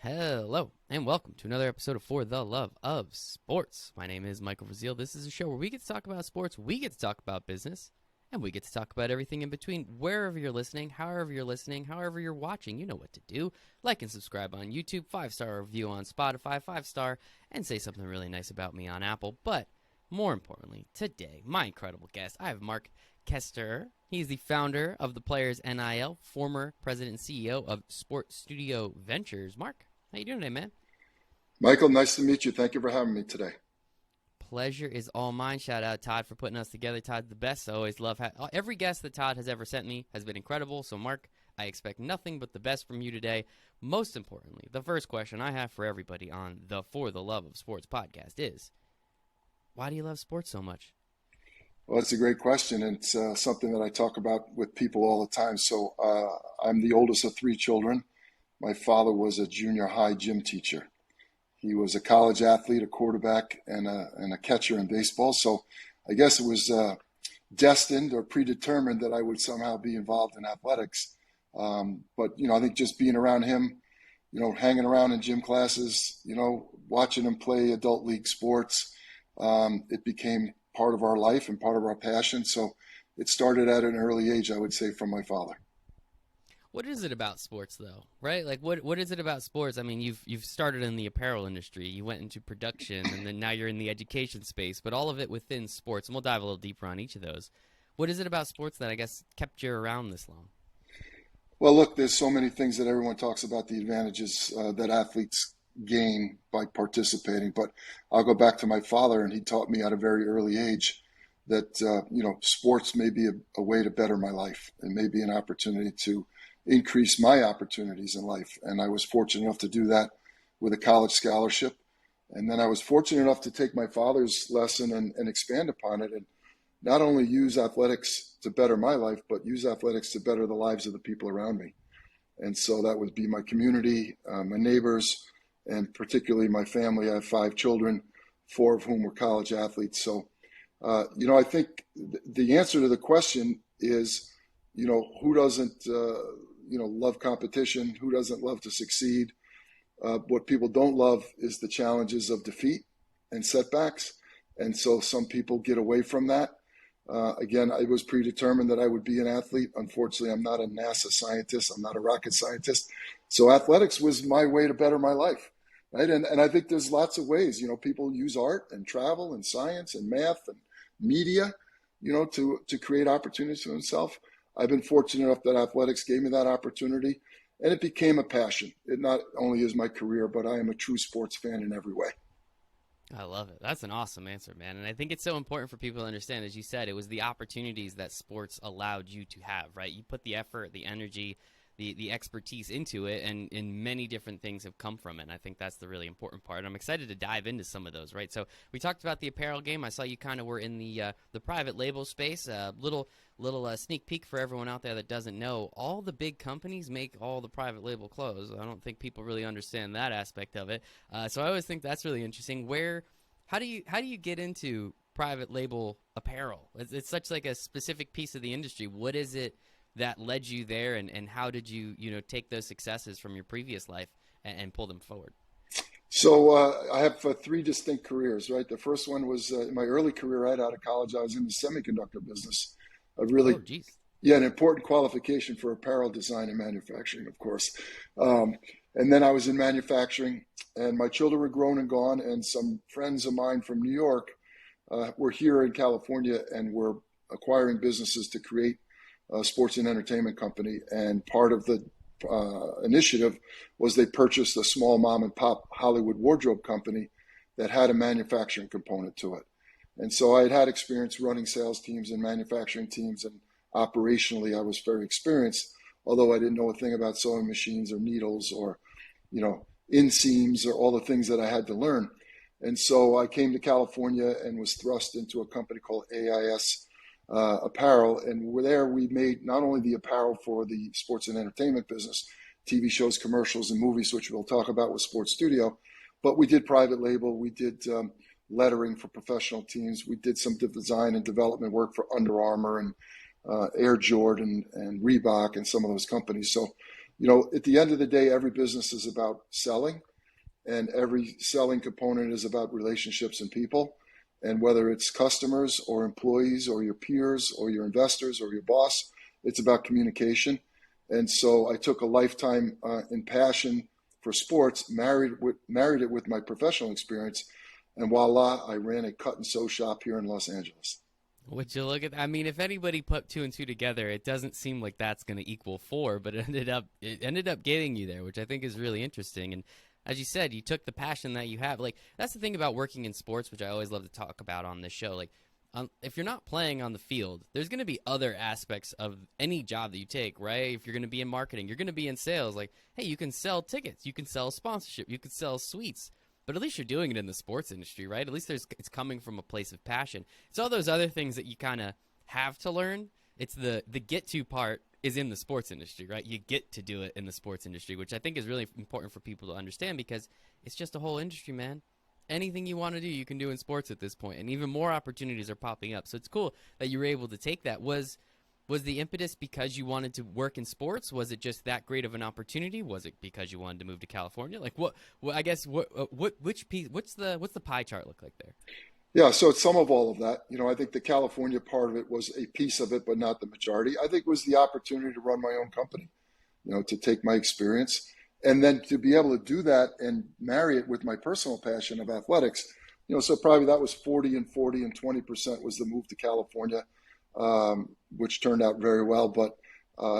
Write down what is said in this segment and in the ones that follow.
Hello, and welcome to another episode of For the Love of Sports. My name is Michael Rasile. This is a show where we get to talk about sports, we get to talk about business, and we get to talk about everything in between. Wherever you're listening, however you're watching, you know what to do. Like and subscribe on YouTube, 5-star review on Spotify, 5-star, and say something really nice about me on Apple. But more importantly, today, my incredible guest, I have Mark Koesterer. He's the founder of the Players NIL, former president and CEO of Sports Studio Ventures. Mark, how you doing today, man? Michael, nice to meet you. Thank you for having me today. Pleasure is all mine. Shout out Todd for putting us together. Todd's the best. I always love every guest that Todd has ever sent me has been incredible. So, Mark, I expect nothing but the best from you today. Most importantly, the first question I have for everybody on the For the Love of Sports podcast is, why do you love sports so much? Well, it's a great question, and it's something that I talk about with people all the time. So I'm the oldest of three children. My father was a junior high gym teacher. He was a college athlete, a quarterback, and a catcher in baseball. So I guess it was destined or predetermined that I would somehow be involved in athletics. But I think just being around him, hanging around in gym classes, watching him play adult league sports, it became part of our life and part of our passion. So it started at an early age, I would say, from my father. What is it about sports, though, right? Like, what is it about sports? I mean, you've started in the apparel industry, you went into production, and then now you're in the education space, but all of it within sports, and we'll dive a little deeper on each of those. What is it about sports that, I guess, kept you around this long? Well, look, there's so many things that everyone talks about, the advantages that athletes gain by participating. But I'll go back to my father, and he taught me at a very early age that, sports may be a way to better my life and may be an opportunity to increase my opportunities in life. And I was fortunate enough to do that with a college scholarship. And then I was fortunate enough to take my father's lesson and expand upon it and not only use athletics to better my life, but use athletics to better the lives of the people around me. And so that would be my community, my neighbors, and particularly my family. I have 5 children, 4 of whom were college athletes. So, I think the answer to the question is, who doesn't, love competition? Who doesn't love to succeed? What people don't love is the challenges of defeat and setbacks. And so some people get away from that. Again, I was predetermined that I would be an athlete. Unfortunately, I'm not a NASA scientist. I'm not a rocket scientist. So athletics was my way to better my life. Right. And I think there's lots of ways, people use art and travel and science and math and media, to create opportunities for themselves. I've been fortunate enough that athletics gave me that opportunity, and it became a passion. It not only is my career, but I am a true sports fan in every way. I love it. That's an awesome answer, man. And I think it's so important for people to understand, as you said, it was the opportunities that sports allowed you to have, right? You put the effort, the energy, the expertise into it, and many different things have come from it. And I think that's the really important part. I'm excited to dive into some of those, right? So we talked about the apparel game. I saw you kind of were in the private label space. Little sneak peek for everyone out there that doesn't know. All the big companies make all the private label clothes. I don't think people really understand that aspect of it. So I always think that's really interesting. How do you get into private label apparel? It's such like a specific piece of the industry. What is it that led you there, and how did you take those successes from your previous life and pull them forward? So I have 3 distinct careers, right? The first one was in my early career right out of college. I was in the semiconductor business. Oh, geez. Yeah, an important qualification for apparel design and manufacturing, of course. And then I was in manufacturing, and my children were grown and gone, and some friends of mine from New York were here in California and were acquiring businesses to create a sports and entertainment company. And part of the initiative was they purchased a small mom and pop Hollywood wardrobe company that had a manufacturing component to it. And so I had experience running sales teams and manufacturing teams, and operationally I was very experienced, although I didn't know a thing about sewing machines or needles or, inseams or all the things that I had to learn. And so I came to California and was thrust into a company called AIS Apparel. And we made not only the apparel for the sports and entertainment business, TV shows, commercials, and movies, which we'll talk about with Sports Studio, but we did private label. We did lettering for professional teams. We did some design and development work for Under Armour and Air Jordan and Reebok and some of those companies. So At the end of the day, every business is about selling, and every selling component is about relationships and people. And whether it's customers or employees or your peers or your investors or your boss, it's about communication. And so I took a lifetime in passion for sports, married it with my professional experience, and voila, I ran a cut and sew shop here in Los Angeles. Would you look at? I mean, if anybody put two and two together, it doesn't seem like that's going to equal four, but it ended up getting you there, which I think is really interesting. And as you said, you took the passion that you have. Like, that's the thing about working in sports, which I always love to talk about on this show. Like, if you're not playing on the field, there's going to be other aspects of any job that you take, right? If you're going to be in marketing, you're going to be in sales. Like, hey, you can sell tickets, you can sell sponsorship, you can sell suites. But at least you're doing it in the sports industry, right? At least it's coming from a place of passion. It's all those other things that you kind of have to learn. It's the get to part is in the sports industry, right? You get to do it in the sports industry, which I think is really important for people to understand because it's just a whole industry, man. Anything you want to do, you can do in sports at this point, and even more opportunities are popping up. So it's cool that you were able to take that. Was the impetus because you wanted to work in sports? Was it just that great of an opportunity? Was it because you wanted to move to California? Like which piece? What's the pie chart look like there? Yeah, so it's some of all of that. I think the California part of it was a piece of it, but not the majority. I think it was the opportunity to run my own company, to take my experience and then to be able to do that and marry it with my personal passion of athletics. So probably that was 40 and 40 and 20% was the move to California, which turned out very well. But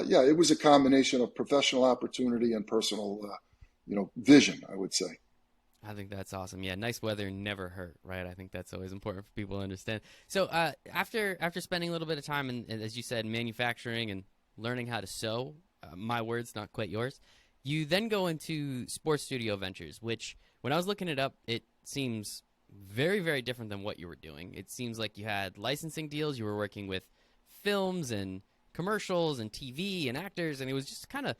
yeah, it was a combination of professional opportunity and personal, vision, I would say. I think that's awesome. Yeah, nice weather never hurt, right? I think that's always important for people to understand. So after spending a little bit of time in, as you said, manufacturing and learning how to sew, my words, not quite yours, you then go into sports studio ventures, which when I was looking it up, it seems very, very different than what you were doing. It seems like you had licensing deals. You were working with films and commercials and TV and actors, and it was just kind of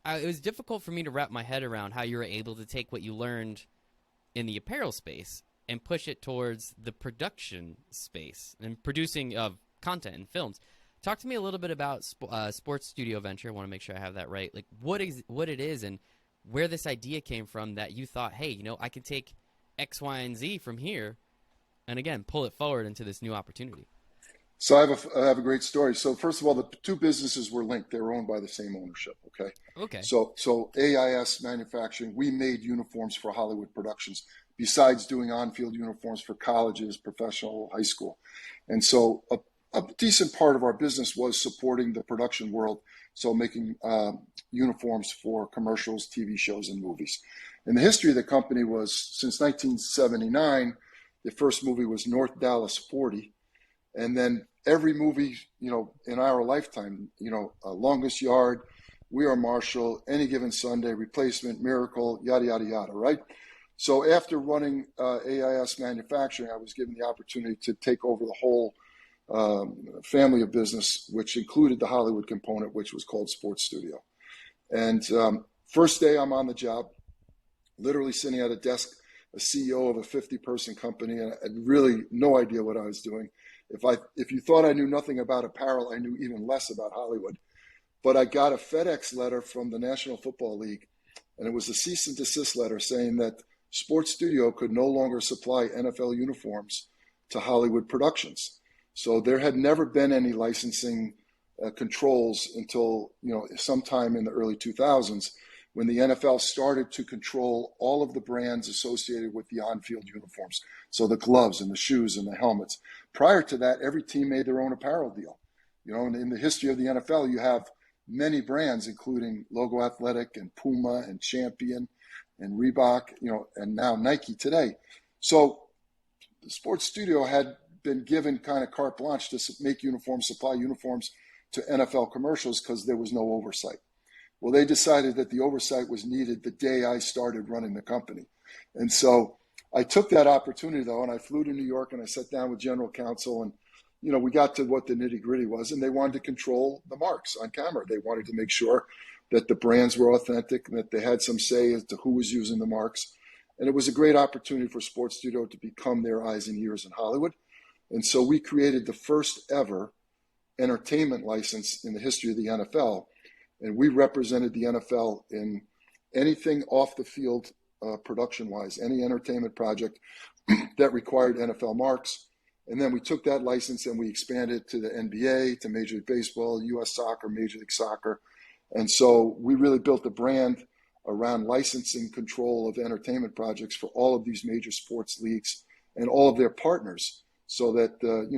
it was difficult for me to wrap my head around how you were able to take what you learned in the apparel space and push it towards the production space and producing of content and films. Talk to me a little bit about sports studio venture. I want to make sure I have that right. Like what it is and where this idea came from that you thought, hey, I can take X, Y, and Z from here and again, pull it forward into this new opportunity. So I have a great story. So first of all, the two businesses were linked. They were owned by the same ownership. Okay. Okay. So AIS Manufacturing, we made uniforms for Hollywood productions besides doing on-field uniforms for colleges, professional, high school. And so a decent part of our business was supporting the production world. So making uniforms for commercials, TV shows, and movies. And the history of the company was since 1979, the first movie was North Dallas 40. And then every movie, in our lifetime, Longest Yard, We Are Marshall, Any Given Sunday, Replacement, Miracle, yada, yada, yada, right? So after running AIS Manufacturing, I was given the opportunity to take over the whole family of business, which included the Hollywood component, which was called Sports Studio. And first day I'm on the job, literally sitting at a desk, a CEO of a 50-person company, and I had really no idea what I was doing. If you thought I knew nothing about apparel, I knew even less about Hollywood. But I got a FedEx letter from the National Football League, and it was a cease and desist letter saying that Sports Studio could no longer supply NFL uniforms to Hollywood productions. So there had never been any licensing controls until sometime in the early 2000s when the NFL started to control all of the brands associated with the on-field uniforms. So the gloves and the shoes and the helmets. Prior to that, every team made their own apparel deal. And in the history of the NFL, you have many brands, including Logo Athletic and Puma and Champion and Reebok, and now Nike today. So the Sports Studio had been given kind of carte blanche to make uniforms, supply uniforms to NFL commercials because there was no oversight. Well, they decided that the oversight was needed the day I started running the company. And so I took that opportunity, though, and I flew to New York and I sat down with general counsel and, we got to what the nitty gritty was, and they wanted to control the marks on camera. They wanted to make sure that the brands were authentic and that they had some say as to who was using the marks. And it was a great opportunity for Sports Studio to become their eyes and ears in Hollywood. And so we created the first ever entertainment license in the history of the NFL. And we represented the NFL in anything off the field production-wise, any entertainment project that required NFL marks. And then we took that license and we expanded to the NBA, to Major League Baseball, U.S. Soccer, Major League Soccer. And so we really built a brand around licensing control of entertainment projects for all of these major sports leagues and all of their partners, so that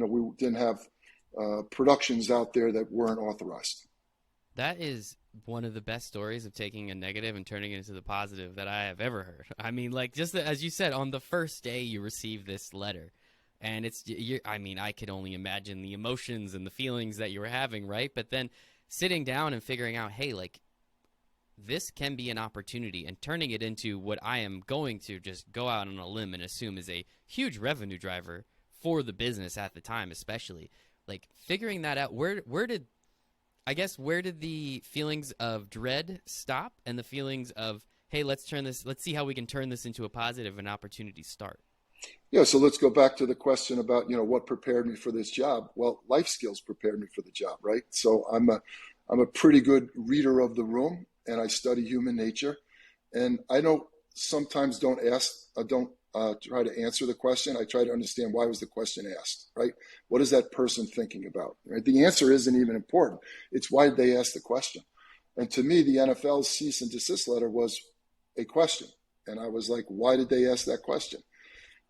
we didn't have productions out there that weren't authorized. That is one of the best stories of taking a negative and turning it into the positive that I have ever heard. I mean, like, just as you said, on the first day you received this letter, and I could only imagine the emotions and the feelings that you were having, right? But then sitting down and figuring out, hey, like, this can be an opportunity, and turning it into what I am going to just go out on a limb and assume is a huge revenue driver for the business at the time, especially. Like, figuring that out, where did the feelings of dread stop and the feelings of, hey, let's see how we can turn this into a positive and opportunity start? Yeah, so let's go back to the question about, what prepared me for this job. Well, life skills prepared me for the job, right? So I'm a pretty good reader of the room, and I study human nature. And I sometimes don't try to answer the question. I try to understand, why was the question asked, right? What is that person thinking about, right? The answer isn't even important. It's why did they ask the question? And to me, the NFL's cease and desist letter was a question. And I was like, why did they ask that question?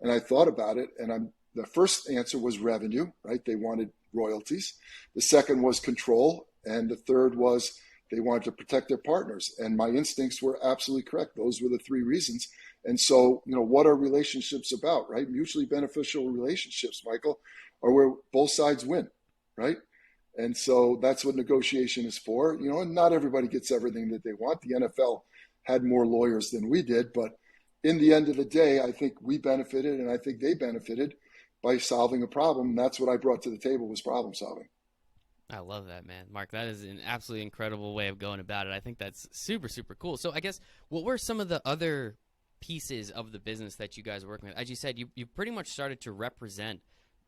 And I thought about it, and the first answer was revenue, right? They wanted royalties. The second was control. And the third was they wanted to protect their partners. And my instincts were absolutely correct. Those were the three reasons. And so, what are relationships about, right? Mutually beneficial relationships, Michael, are where both sides win, right? And so that's what negotiation is for. And not everybody gets everything that they want. The NFL had more lawyers than we did, but in the end of the day, I think we benefited, and I think they benefited by solving a problem. And that's what I brought to the table, was problem solving. I love that, man. Mark, that is an absolutely incredible way of going about it. I think that's super, super cool. So I guess, what were some of the other pieces of the business that you guys are working with? As you said, you pretty much started to represent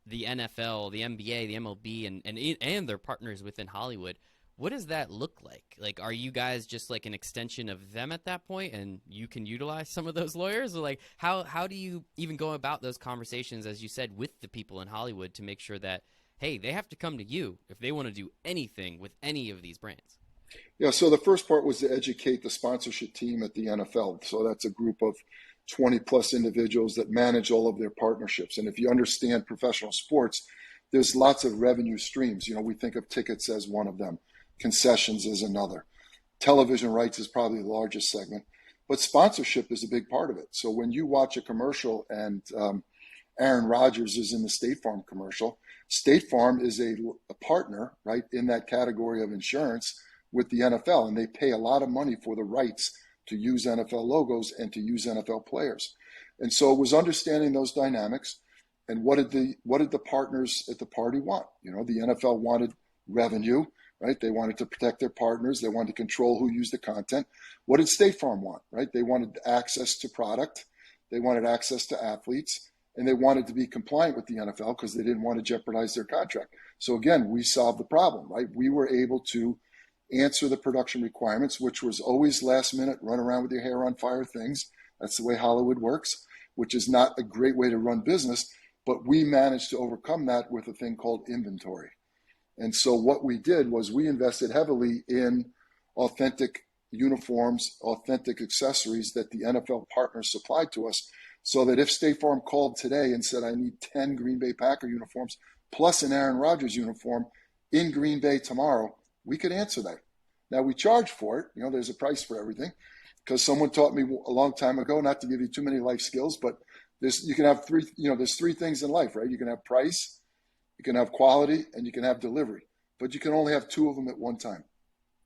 the NFL, the NBA, the MLB, and their partners within Hollywood. What does that look like? Like, are you guys just like an extension of them at that point, and you can utilize some of those lawyers? Or like, how do you even go about those conversations, as you said, with the people in Hollywood to make sure that, hey, they have to come to you if they want to do anything with any of these brands? Yeah, so the first part was to educate the sponsorship team at the NFL. So that's a group of 20 plus individuals that manage all of their partnerships. And if you understand professional sports, there's lots of revenue streams. We think of tickets as one of them, concessions as another. Television rights is probably the largest segment, but sponsorship is a big part of it. So when you watch a commercial and Aaron Rodgers is in the State Farm commercial, State Farm is a partner, right, in that category of insurance with the NFL, and they pay a lot of money for the rights to use NFL logos and to use NFL players. And so it was understanding those dynamics, and what did the partners at the party want? The NFL wanted revenue, right? They wanted to protect their partners. They wanted to control who used the content. What did State Farm want, right? They wanted access to product. They wanted access to athletes, and they wanted to be compliant with the NFL because they didn't want to jeopardize their contract. So again, we solved the problem, right? We were able to answer the production requirements, which was always last minute, run around with your hair on fire things. That's the way Hollywood works, which is not a great way to run business. But we managed to overcome that with a thing called inventory. And so what we did was we invested heavily in authentic uniforms, authentic accessories that the NFL partners supplied to us, so that if State Farm called today and said, I need 10 Green Bay Packer uniforms plus an Aaron Rodgers uniform in Green Bay tomorrow, we could answer that. Now, we charge for it. There's a price for everything, because someone taught me a long time ago, not to give you too many life skills, but there's three things in life, right? You can have price, you can have quality, and you can have delivery, but you can only have two of them at one time,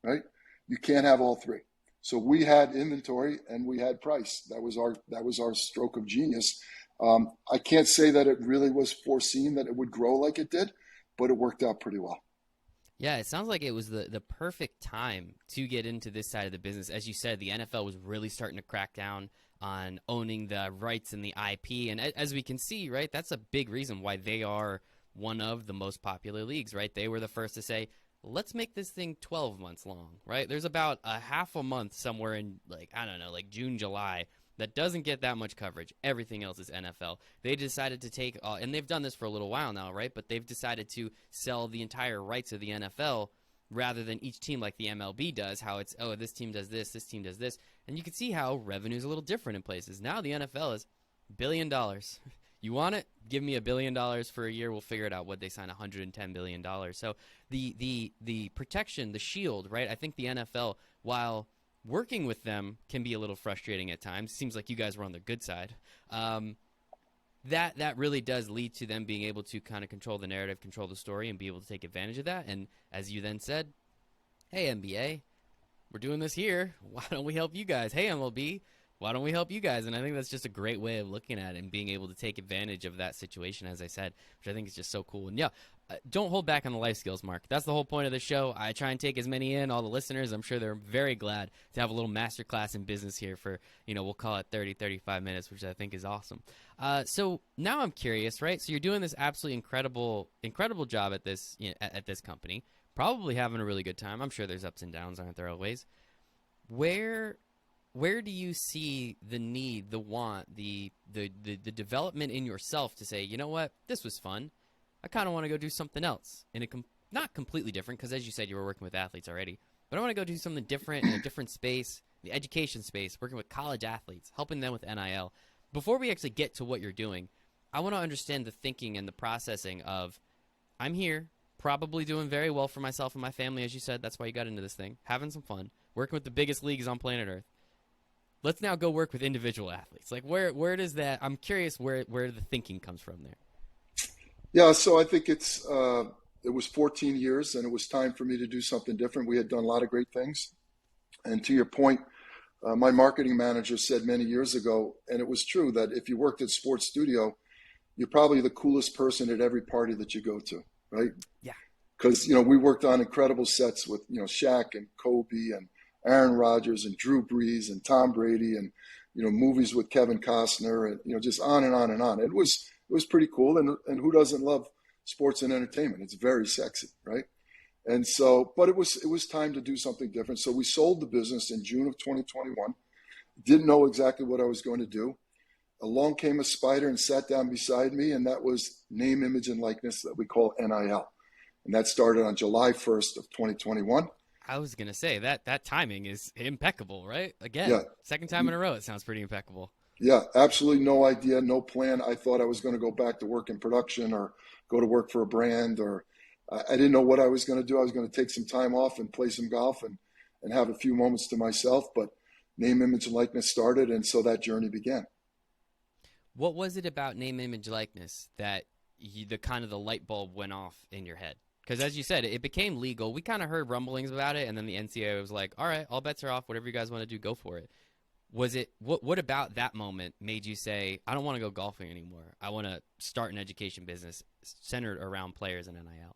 right? You can't have all three. So we had inventory and we had price. That was our stroke of genius. I can't say that it really was foreseen that it would grow like it did, but it worked out pretty well. Yeah, it sounds like it was the perfect time to get into this side of the business. As you said, the NFL was really starting to crack down on owning the rights and the IP. And as we can see, right, that's a big reason why they are one of the most popular leagues, right? They were the first to say, let's make this thing 12 months long, right? There's about a half a month somewhere in, like, I don't know, like June, July, that doesn't get that much coverage. Everything else is NFL. They decided to take, and they've done this for a little while now, right? But they've decided to sell the entire rights of the NFL rather than each team like the MLB does, how it's, oh, this team does this team does this. And you can see how revenue is a little different in places. Now the NFL is $1 billion. You want it? Give me $1 billion for a year. We'll figure it out. What they sign, $110 billion. So the protection, the shield, right? I think the NFL, while working with them can be a little frustrating at times. Seems like you guys were on the good side. That really does lead to them being able to kind of control the narrative, control the story, and be able to take advantage of that. And as you then said, hey, NBA, we're doing this here. Why don't we help you guys? Hey, MLB, why don't we help you guys? And I think that's just a great way of looking at it and being able to take advantage of that situation, as I said, which I think is just so cool. And yeah, don't hold back on the life skills, Mark. That's the whole point of the show. I try and take as many in, all the listeners. I'm sure they're very glad to have a little masterclass in business here for, we'll call it 30, 35 minutes, which I think is awesome. So now I'm curious, right? So you're doing this absolutely incredible job at this, at this company, probably having a really good time. I'm sure there's ups and downs, aren't there always? Where do you see the need, the want, the development in yourself to say, you know what, this was fun. I kind of want to go do something else. And not completely different, because as you said, you were working with athletes already. But I want to go do something different in a different space, the education space, working with college athletes, helping them with NIL. Before we actually get to what you're doing, I want to understand the thinking and the processing of, I'm here, probably doing very well for myself and my family, as you said. That's why you got into this thing. Having some fun, working with the biggest leagues on planet Earth. Let's now go work with individual athletes. Like, where does that? I'm curious where the thinking comes from there. Yeah, so I think it was 14 years, and it was time for me to do something different. We had done a lot of great things, and to your point, my marketing manager said many years ago, and it was true, that if you worked at Sports Studio, you're probably the coolest person at every party that you go to, right? Yeah. Because we worked on incredible sets with Shaq and Kobe and Aaron Rodgers and Drew Brees and Tom Brady, and movies with Kevin Costner, and just on and on and on. It was pretty cool, and who doesn't love sports and entertainment? It's very sexy, right? And so, but it was time to do something different. So we sold the business in June of 2021. Didn't know exactly what I was going to do. Along came a spider and sat down beside me, and that was name, image, and likeness, that we call NIL. And that started on July 1st of 2021. I was going to say that timing is impeccable, right? Again, yeah. Second time in a row, it sounds pretty impeccable. Yeah, absolutely no idea, no plan. I thought I was going to go back to work in production or go to work for a brand, or I didn't know what I was going to do. I was going to take some time off and play some golf and have a few moments to myself, but name, image, and likeness started, and so that journey began. What was it about name, image, likeness that the light bulb went off in your head? Because as you said, it became legal. We kind of heard rumblings about it, and then the NCAA was like, all right, all bets are off. Whatever you guys want to do, go for it. Was it what about that moment made you say, I don't want to go golfing anymore. I want to start an education business centered around players and NIL?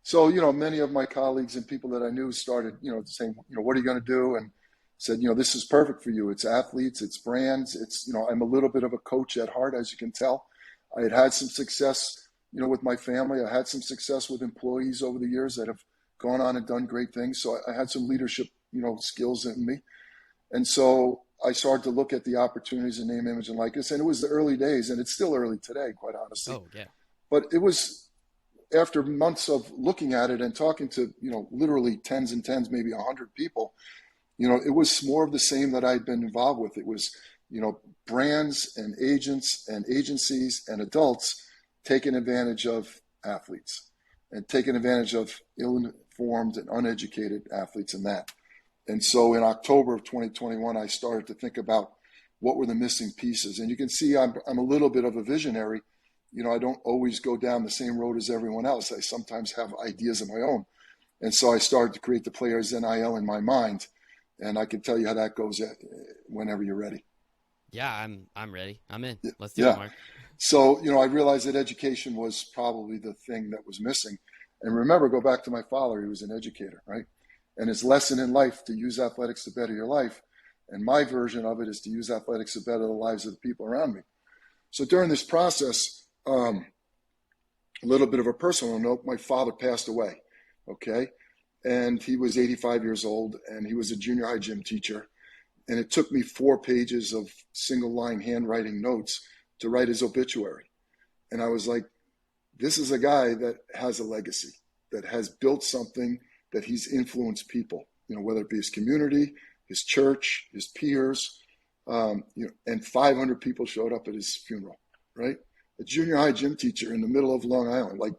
So, many of my colleagues and people that I knew started, saying, what are you going to do? And said, this is perfect for you. It's athletes, it's brands. It's, I'm a little bit of a coach at heart, as you can tell. I had some success, with my family. I had some success with employees over the years that have gone on and done great things. So I had some leadership, skills in me. And so I started to look at the opportunities in name, image, and likeness. And it was the early days, and it's still early today, quite honestly. Oh, yeah. But it was after months of looking at it and talking to, literally tens and tens, maybe 100 people, it was more of the same that I'd been involved with. It was, brands and agents and agencies and adults taking advantage of athletes and taking advantage of ill-informed and uneducated athletes in that. And so in October of 2021, I started to think about what were the missing pieces. And you can see I'm a little bit of a visionary. I don't always go down the same road as everyone else. I sometimes have ideas of my own. And so I started to create the Players NIL in my mind. And I can tell you how that goes whenever you're ready. Yeah, I'm ready. I'm in. Let's do it, Mark. So, I realized that education was probably the thing that was missing. And remember, go back to my father. He was an educator, right? And his lesson in life, to use athletics to better your life. And my version of it is to use athletics to better the lives of the people around me. So during this process, a little bit of a personal note, my father passed away, okay? and he was 85 years old, and he was a junior high gym teacher. And it took me 4 pages of single line handwriting notes to write his obituary. And I was like, this is a guy that has a legacy, that has built something, that he's influenced people, whether it be his community, his church, his peers, and 500 people showed up at his funeral, right? A junior high gym teacher in the middle of Long Island, like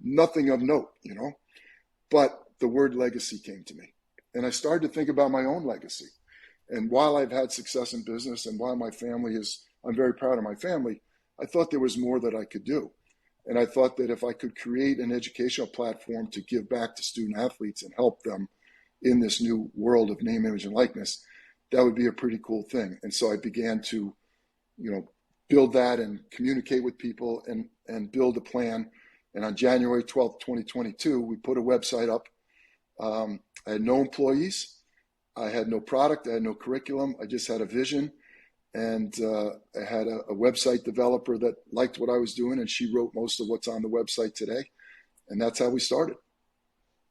nothing of note, But the word legacy came to me. And I started to think about my own legacy. And while I've had success in business and while I'm very proud of my family, I thought there was more that I could do. And I thought that if I could create an educational platform to give back to student athletes and help them in this new world of name, image, and likeness, that would be a pretty cool thing. And so I began to, build that and communicate with people and build a plan. And on January 12th, 2022, we put a website up. I had no employees. I had no product. I had no curriculum. I just had a vision. And I had a website developer that liked what I was doing, and she wrote most of what's on the website today. And that's how we started.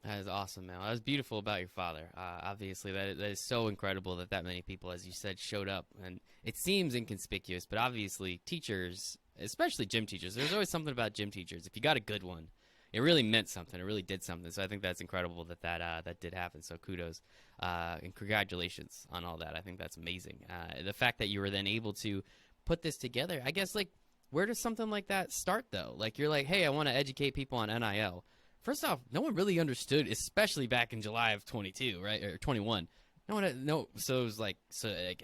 That is awesome, man. That was beautiful about your father. Obviously, that is so incredible that many people, as you said, showed up. And it seems inconspicuous, but obviously teachers, especially gym teachers, there's always something about gym teachers. If you got a good one, it really meant something. It really did something. So I think that's incredible that did happen. So kudos and congratulations on all that. I think that's amazing. The fact that you were then able to put this together, I guess, like, where does something like that start, though? Like, you're like, hey, I want to educate people on NIL. First off, no one really understood, especially back in July of 22, right, or 21. So it was like,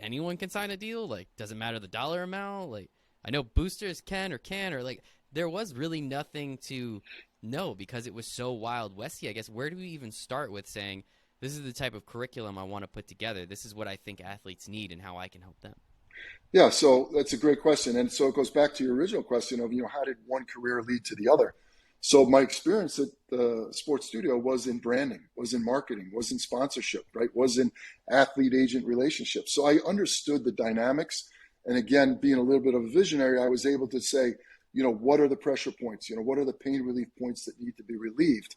anyone can sign a deal. Like, doesn't matter the dollar amount. Like, I know boosters can, or like, there was really nothing to know because it was so Wild Westy. I guess, where do we even start with saying this is the type of curriculum I want to put together? This is what I think athletes need and how I can help them. Yeah, so that's a great question. And so it goes back to your original question of, how did one career lead to the other? So my experience at the sports studio was in branding, was in marketing, was in sponsorship, right? Was in athlete-agent relationships. So I understood the dynamics. And again, being a little bit of a visionary, I was able to say, what are the pressure points? What are the pain relief points that need to be relieved?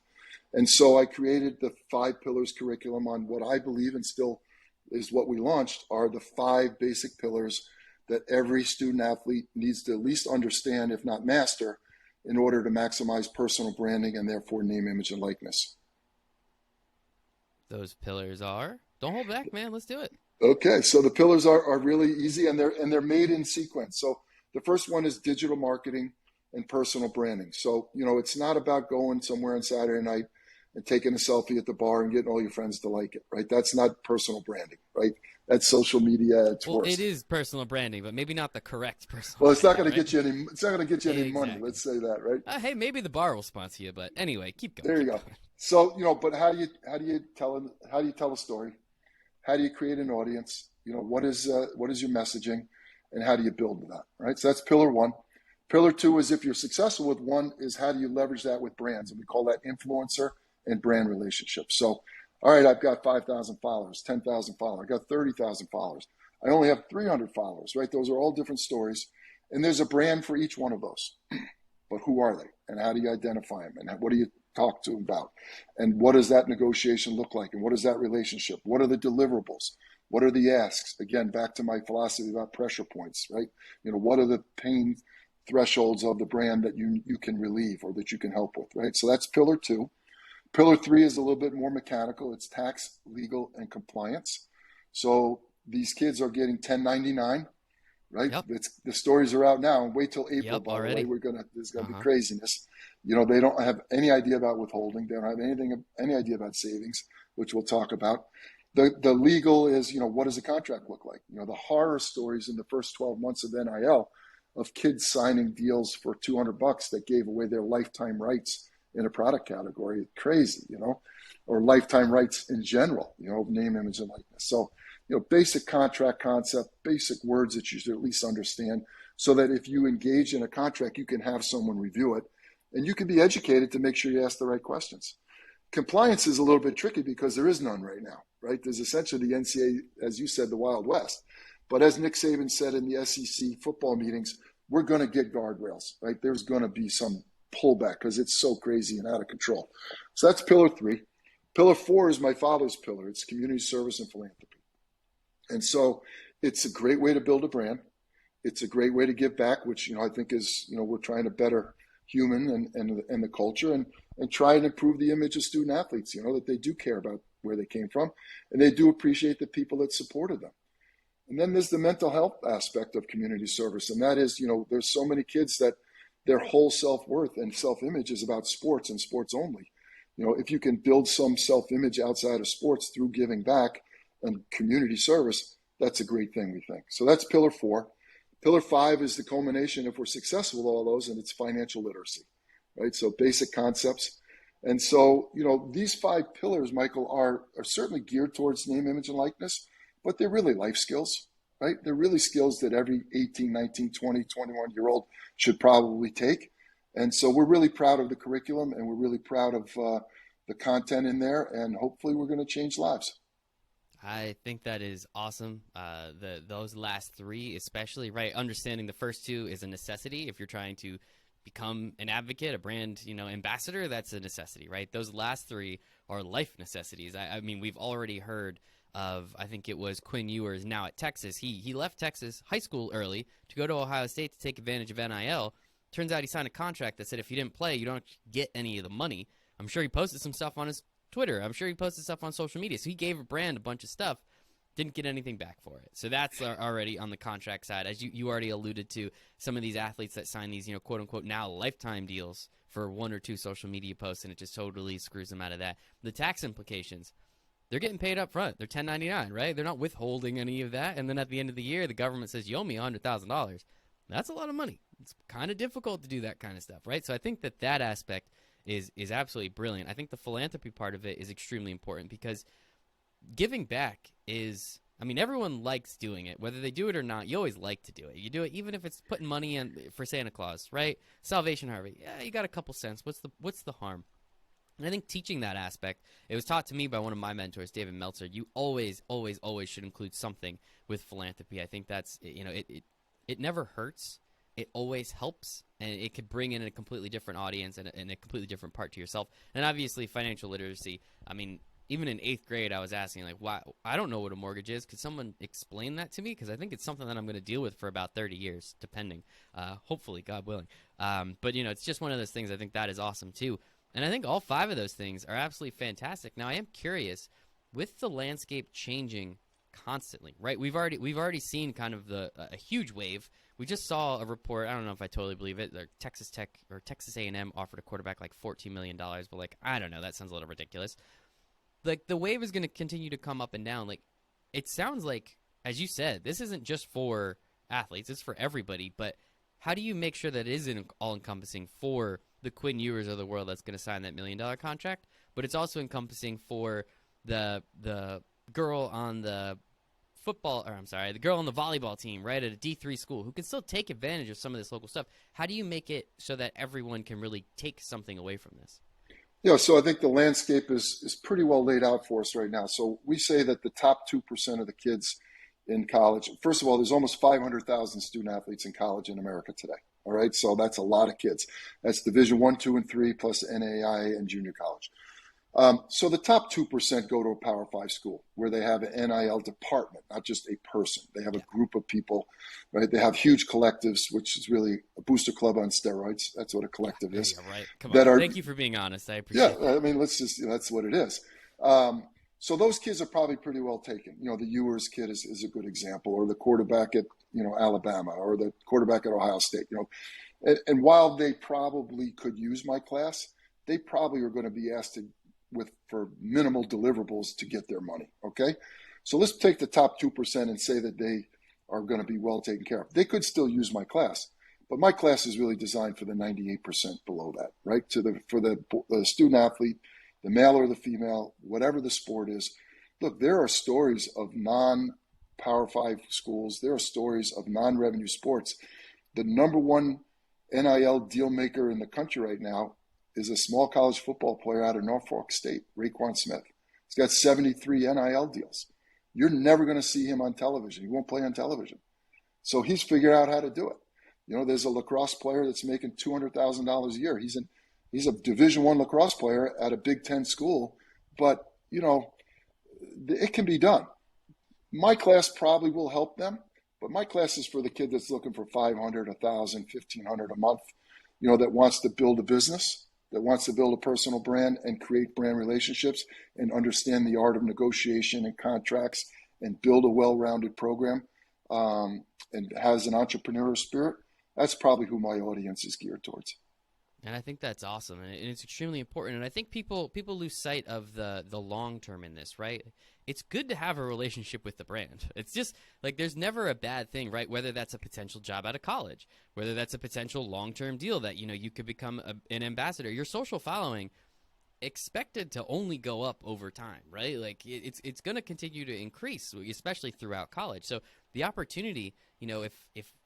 And so I created the 5 pillars curriculum on what I believe, and still is what we launched, are the 5 basic pillars that every student athlete needs to at least understand, if not master, in order to maximize personal branding and therefore name, image, and likeness. Those pillars are, don't hold back, man. Let's do it. Okay, so the pillars are really easy, and they're made in sequence. So the first one is digital marketing and personal branding. So, it's not about going somewhere on Saturday night and taking a selfie at the bar and getting all your friends to like it, right? That's not personal branding, right? That's social media. It's worse. It is personal branding, but maybe not the correct personal. Well, it's not going branding, to get you any. It's not going to get you any Exactly. money. Let's say that, right? Hey, maybe the bar will sponsor you, but anyway, keep going. There you go. Going. So, but how do you tell a story? How do you create an audience? What is your messaging, and how do you build that, right? So that's pillar 1. Pillar 2 is, if you're successful with one, is how do you leverage that with brands, and we call that influencer and brand relationships. So, all right, I've got 5,000 followers, 10,000 followers, I got 30,000 followers. I only have 300 followers, right? Those are all different stories. And there's a brand for each one of those. But who are they? And how do you identify them? And what do you talk to them about? And what does that negotiation look like? And what is that relationship? What are the deliverables? What are the asks? Again, back to my philosophy about pressure points, right? What are the pain thresholds of the brand that you can relieve or that you can help with, right? So that's pillar 2. Pillar 3 is a little bit more mechanical. It's tax, legal, and compliance. So these kids are getting 1099, right? Yep. The stories are out now. Wait till April, by already. the way. There's going to be craziness. They don't have any idea about withholding. They don't have any idea about savings, which we'll talk about. The legal is, what does a contract look like? The horror stories in the first 12 months of NIL of kids signing deals for $200 that gave away their lifetime rights in a product category. Crazy, or lifetime rights in general, name, image, and likeness. So, basic contract concept, basic words that you should at least understand, so that if you engage in a contract, you can have someone review it, and you can be educated to make sure you ask the right questions. Compliance is a little bit tricky because there is none right now, right? There's essentially the NCAA, as you said, the Wild West. But as Nick Saban said in the SEC football meetings, we're going to get guardrails, right? There's going to be some pullback because it's so crazy and out of control. So that's pillar 3. Pillar 4 is my father's pillar. It's community service and philanthropy. And so it's a great way to build a brand. It's a great way to give back, which, I think is, we're trying to better human and the culture and try and improve the image of student athletes, that they do care about where they came from and they do appreciate the people that supported them. And then there's the mental health aspect of community service. And that is, there's so many kids that their whole self-worth and self-image is about sports and sports only. If you can build some self-image outside of sports through giving back and community service, that's a great thing, we think. So that's pillar 4. Pillar 5 is the culmination, if we're successful with all those, and it's financial literacy, right? So basic concepts. And so, these 5 pillars, Michael, are certainly geared towards name, image, and likeness, but they're really life skills, right? They're really skills that every 18, 19, 20, 21-year-old should probably take. And so we're really proud of the curriculum, and we're really proud of the content in there, and hopefully we're going to change lives. I think that is awesome. Those last 3, especially, right? Understanding the first 2 is a necessity. If you're trying to become an advocate, a brand, ambassador, that's a necessity, right? Those last 3 are life necessities. I mean, we've already heard of, I think it was Quinn Ewers now at Texas. He left Texas high school early to go to Ohio State to take advantage of NIL. Turns out he signed a contract that said if you didn't play, you don't get any of the money. I'm sure he posted some stuff on his Twitter. I'm sure he posted stuff on social media. So he gave a brand a bunch of stuff, didn't get anything back for it. So that's already on the contract side. As you already alluded to, some of these athletes that sign these, quote unquote, now lifetime deals for 1 or 2 social media posts, and it just totally screws them out of that. The tax implications, they're getting paid up front. They're 1099, right? They're not withholding any of that. And then at the end of the year, the government says, you owe me $100,000. That's a lot of money. It's kind of difficult to do that kind of stuff, right? So I think that aspect is absolutely brilliant. I think the philanthropy part of it is extremely important because giving back is, everyone likes doing it. Whether they do it or not, you always like to do it. You do it even if it's putting money in for Santa Claus, right? Salvation Harvey. Yeah, you got a couple cents. What's the harm? And I think teaching that aspect, it was taught to me by one of my mentors, David Meltzer. You always, always, always should include something with philanthropy. I think that's, it never hurts. It always helps, and it could bring in a completely different audience and a completely different part to yourself. And obviously, financial literacy. Even in 8th grade, I was asking, why? I don't know what a mortgage is. Could someone explain that to me? Because I think it's something that I'm going to deal with for about 30 years, depending. Hopefully, God willing. But, it's just one of those things. I think that is awesome, too. And I think all 5 of those things are absolutely fantastic. Now, I am curious, with the landscape changing constantly, right? We've already seen kind of a huge wave. We just saw a report. I don't know if I totally believe it. Texas Tech or Texas A&M offered a quarterback $14 million, but I don't know. That sounds a little ridiculous. The wave is going to continue to come up and down. It sounds like, as you said, this isn't just for athletes. It's for everybody. But how do you make sure that it isn't all-encompassing for the Quinn Ewers of the world that's going to sign that $1 million contract, but it's also encompassing for the girl on the girl on the volleyball team, right, at a D3 school who can still take advantage of some of this local stuff. How do you make it so that everyone can really take something away from this? Yeah, so I think the landscape is pretty well laid out for us right now. So we say that the top 2% of the kids in college, first of all, there's almost 500,000 student athletes in college in America today. All right, so that's a lot of kids. That's Division 1, 2, and 3 plus NAI and junior college. So the top 2% go to a Power 5 school where they have an NIL department, not just a person. They have a group of people, right? They have huge collectives, which is really a booster club on steroids. That's what a collective is. Yeah, right. Come on. Thank you for being honest. I appreciate it. Yeah, that's what it is. So those kids are probably pretty well taken. The Ewers kid is a good example, or the quarterback at, Alabama, or the quarterback at Ohio State, And while they probably could use my class, they probably are going to be asked for minimal deliverables to get their money, okay? So let's take the top 2% and say that they are going to be well taken care of. They could still use my class, but my class is really designed for the 98% below that, right? For the student athlete, the male or the female, whatever the sport is. Look, there are stories of non-Power 5 schools. There are stories of non-revenue sports. The number one NIL deal maker in the country right now is a small college football player out of Norfolk State, Raekwon Smith. He's got 73 NIL deals. You're never going to see him on television. He won't play on television. So he's figured out how to do it. There's a lacrosse player that's making $200,000 a year. He's a Division I lacrosse player at a Big Ten school but it can be done. My class probably will help them, but my class is for the kid that's looking for 500, 1,000, 1,500 a month, that wants to build a business, that wants to build a personal brand and create brand relationships and understand the art of negotiation and contracts and build a well-rounded program, and has an entrepreneurial spirit. That's probably who my audience is geared towards. And I think that's awesome, and it's extremely important. And I think people lose sight of the long term in this, right? It's good to have a relationship with the brand. It's just like there's never a bad thing, right? Whether that's a potential job out of college, whether that's a potential long term deal that you could become an ambassador. Your social following expected to only go up over time, right? Like it's going to continue to increase, especially throughout college. So the opportunity, if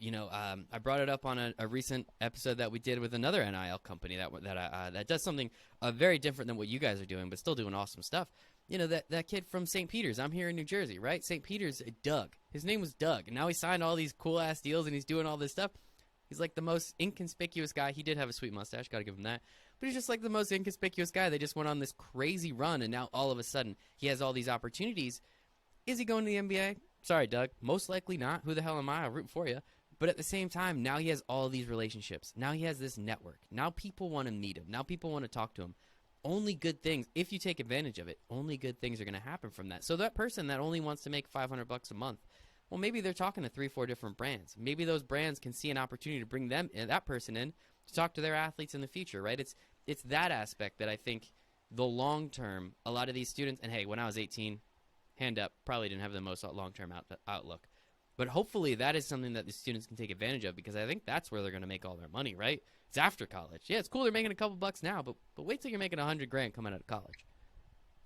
I brought it up on a recent episode that we did with another NIL company that does something very different than what you guys are doing, but still doing awesome stuff. That kid from St. Peter's. I'm here in New Jersey, right? St. Peter's, Doug. His name was Doug, and now he signed all these cool ass deals, and he's doing all this stuff. He's like the most inconspicuous guy. He did have a sweet mustache, got to give him that. But he's just like the most inconspicuous guy. They just went on this crazy run, and now all of a sudden he has all these opportunities. Is he going to the NBA? Sorry, Doug. Most likely not. Who the hell am I? I'll root for you. But at the same time, now he has all these relationships. Now he has this network. Now people want to meet him. Now people want to talk to him. Only good things, if you take advantage of it, only good things are going to happen from that. So that person that only wants to make $500 a month, well, maybe they're talking to 3-4 different brands. Maybe those brands can see an opportunity to bring that person in to talk to their athletes in the future, right? It's that aspect that I think the long term, a lot of these students, and hey, when I was 18, hand up, probably didn't have the most long-term outlook. But hopefully that is something that the students can take advantage of, because I think that's where they're going to make all their money, right? It's after college. Yeah, it's cool they're making a couple bucks now, but wait till you're making $100,000 coming out of college.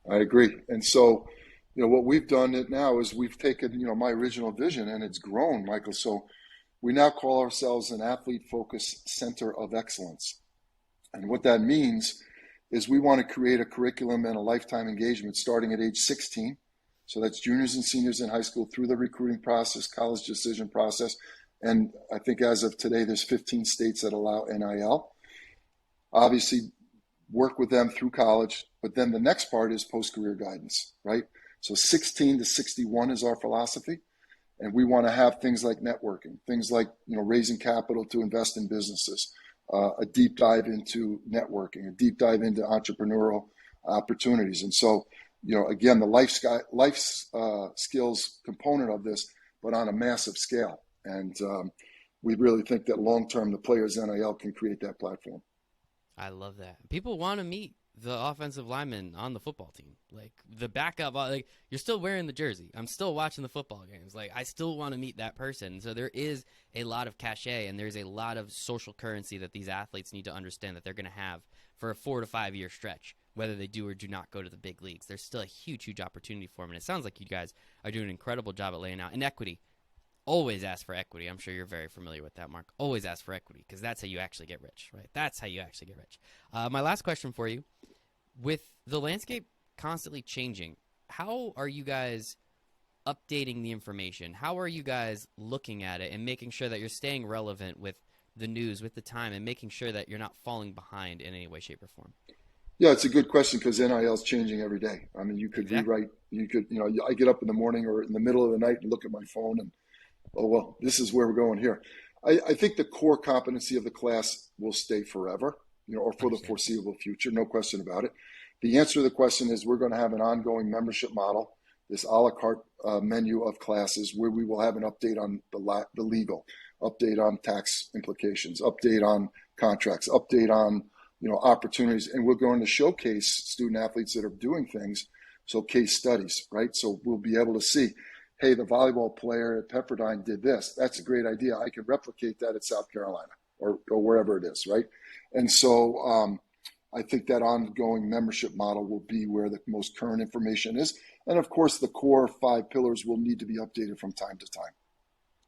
I agree. And so, what we've done it now is we've taken, my original vision, and it's grown, Michael. So we now call ourselves an athlete-focused center of excellence. And what that means is we want to create a curriculum and a lifetime engagement starting at age 16. So that's juniors and seniors in high school through the recruiting process, college decision process. And I think as of today, there's 15 states that allow NIL. Obviously, work with them through college. But then the next part is post-career guidance, right? So 16 to 61 is our philosophy. And we want to have things like networking, things like raising capital to invest in businesses, a deep dive into networking, a deep dive into entrepreneurial opportunities. And so, again, the life skills component of this, but on a massive scale. And we really think that long-term, the Players NIL can create that platform. I love that. People want to meet the offensive lineman on the football team. Like the backup, like you're still wearing the jersey. I'm still watching the football games. Like I still want to meet that person. So there is a lot of cachet, and there's a lot of social currency that these athletes need to understand that they're going to have for a 4 to 5 year stretch, whether they do or do not go to the big leagues. There's still a huge, huge opportunity for them. And it sounds like you guys are doing an incredible job at laying out. And equity. Always ask for equity. I'm sure you're very familiar with that, Mark. Always ask for equity, because that's how you actually get rich, right? That's how you actually get rich. My last question for you. With the landscape constantly changing, how are you guys updating the information? How are you guys looking at it and making sure that you're staying relevant with the news, with the time, and making sure that you're not falling behind in any way, shape, or form? Yeah, it's a good question, because NIL is changing every day. I mean, you could rewrite, I get up in the morning or in the middle of the night and look at my phone and, oh, well, this is where we're going here. I think the core competency of the class will stay forever, or for the foreseeable future, no question about it. The answer to the question is we're going to have an ongoing membership model, this a la carte menu of classes where we will have an update on the legal, update on tax implications, update on contracts, update on opportunities, and we're going to showcase student athletes that are doing things, so case studies, right? So we'll be able to see, hey, the volleyball player at Pepperdine did this. That's a great idea. I can replicate that at South Carolina or wherever it is, right? And so I think that ongoing membership model will be where the most current information is. And of course, the core 5 pillars will need to be updated from time to time.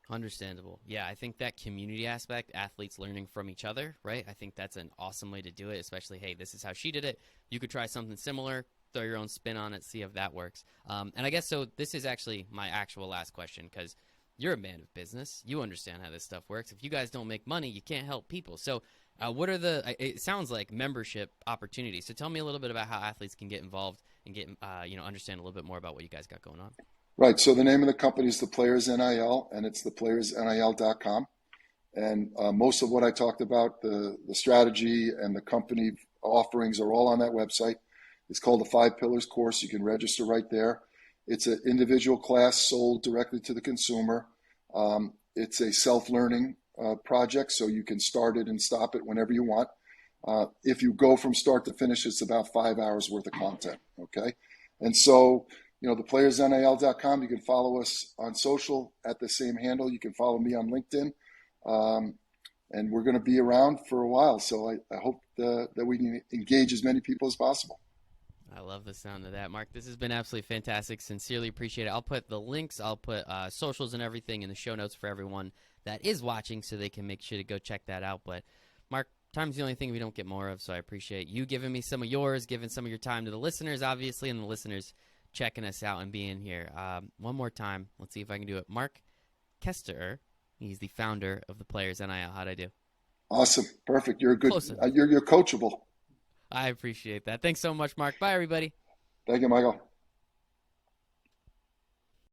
Understandable. Yeah, I think that community aspect, athletes learning from each other, right? I think that's an awesome way to do it, especially, hey, this is how she did it. You could try something similar, throw your own spin on it, see if that works. And I guess so this is actually my actual last question, because you're a man of business. You understand how this stuff works. If you guys don't make money, you can't help people. So what are it sounds like membership opportunities. So tell me a little bit about how athletes can get involved and get understand a little bit more about what you guys got going on. Right. So the name of the company is the Players NIL, and it's the playersnil.com. And most of what I talked about, the strategy and the company offerings are all on that website. It's called the 5 Pillars course. You can register right there. It's an individual class sold directly to the consumer. It's a self-learning project, so you can start it and stop it whenever you want. If you go from start to finish, it's about 5 hours worth of content, okay? And so, the playersnil.com, you can follow us on social at the same handle. You can follow me on LinkedIn. And we're going to be around for a while, so I hope that we can engage as many people as possible. I love the sound of that, Mark. This has been absolutely fantastic. Sincerely appreciate it. I'll put the links, I'll put socials and everything in the show notes for everyone that is watching so they can make sure to go check that out. But, Mark, time's the only thing we don't get more of, so I appreciate you giving me some of yours, giving some of your time to the listeners, obviously, and the listeners checking us out and being here. One more time. Let's see if I can do it. Mark Koesterer. He's the founder of the Players NIL. How'd I do? Awesome. Perfect. You're good. You're coachable. I appreciate that. Thanks so much, Mark. Bye, everybody. Thank you, Michael.